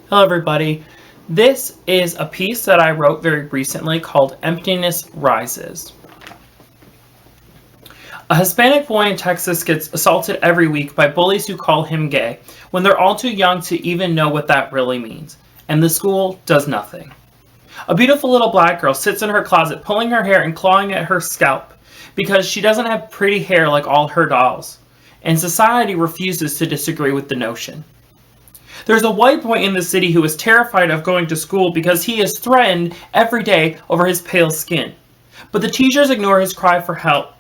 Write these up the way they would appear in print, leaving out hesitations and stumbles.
Hello everybody. This is a piece that I wrote very recently called Emptiness Rises. A Hispanic boy in Texas gets assaulted every week by bullies who call him gay when they're all too young to even know what that really means, and the school does nothing. A beautiful little black girl sits in her closet pulling her hair and clawing at her scalp because she doesn't have pretty hair like all her dolls, and society refuses to disagree with the notion. There's a white boy in the city who is terrified of going to school because he is threatened every day over his pale skin. But the teachers ignore his cry for help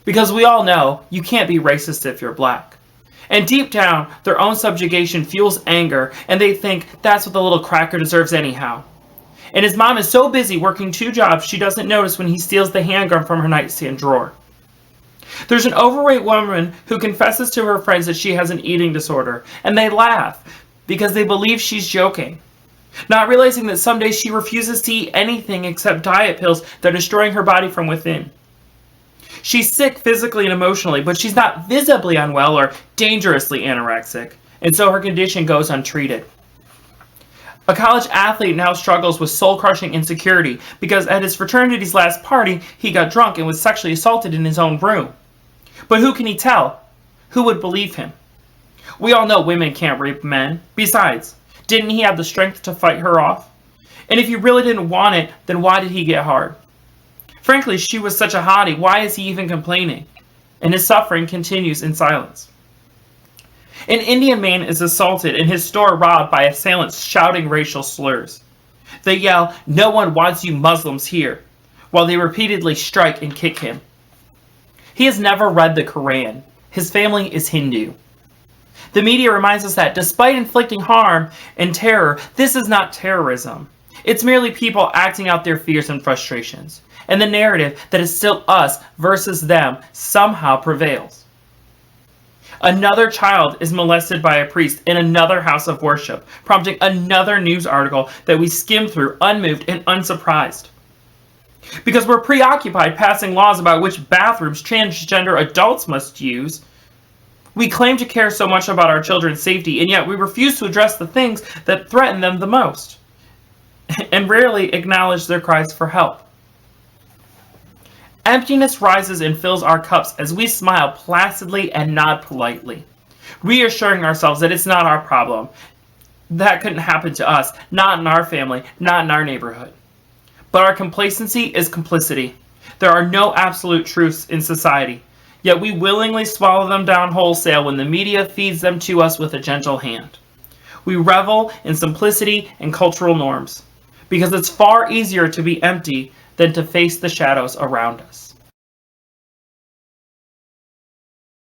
because we all know you can't be racist if you're black. And deep down, their own subjugation fuels anger, and they think that's what the little cracker deserves anyhow. And his mom is so busy working 2 jobs she doesn't notice when he steals the handgun from her nightstand drawer. There's an overweight woman who confesses to her friends that she has an eating disorder, and they laugh because they believe she's joking, not realizing that some days she refuses to eat anything except diet pills that are destroying her body from within. She's sick physically and emotionally, but she's not visibly unwell or dangerously anorexic, and so her condition goes untreated. A college athlete now struggles with soul-crushing insecurity because at his fraternity's last party, he got drunk and was sexually assaulted in his own room. But who can he tell? Who would believe him? We all know women can't rape men. Besides, didn't he have the strength to fight her off? And if he really didn't want it, then why did he get hard? Frankly, she was such a hottie, why is he even complaining? And his suffering continues in silence. An Indian man is assaulted and his store robbed by assailants shouting racial slurs. They yell, "No one wants you Muslims here," while they repeatedly strike and kick him. He has never read the Quran. His family is Hindu. The media reminds us that despite inflicting harm and terror, this is not terrorism. It's merely people acting out their fears and frustrations. And the narrative that is still us versus them somehow prevails. Another child is molested by a priest in another house of worship, prompting another news article that we skim through unmoved and unsurprised. Because we're preoccupied passing laws about which bathrooms transgender adults must use, we claim to care so much about our children's safety, and yet we refuse to address the things that threaten them the most, and rarely acknowledge their cries for help. Emptiness rises and fills our cups as we smile placidly and nod politely, reassuring ourselves that it's not our problem. That couldn't happen to us, not in our family, not in our neighborhood. But our complacency is complicity. There are no absolute truths in society, yet we willingly swallow them down wholesale when the media feeds them to us with a gentle hand. We revel in simplicity and cultural norms, because it's far easier to be empty than to face the shadows around us.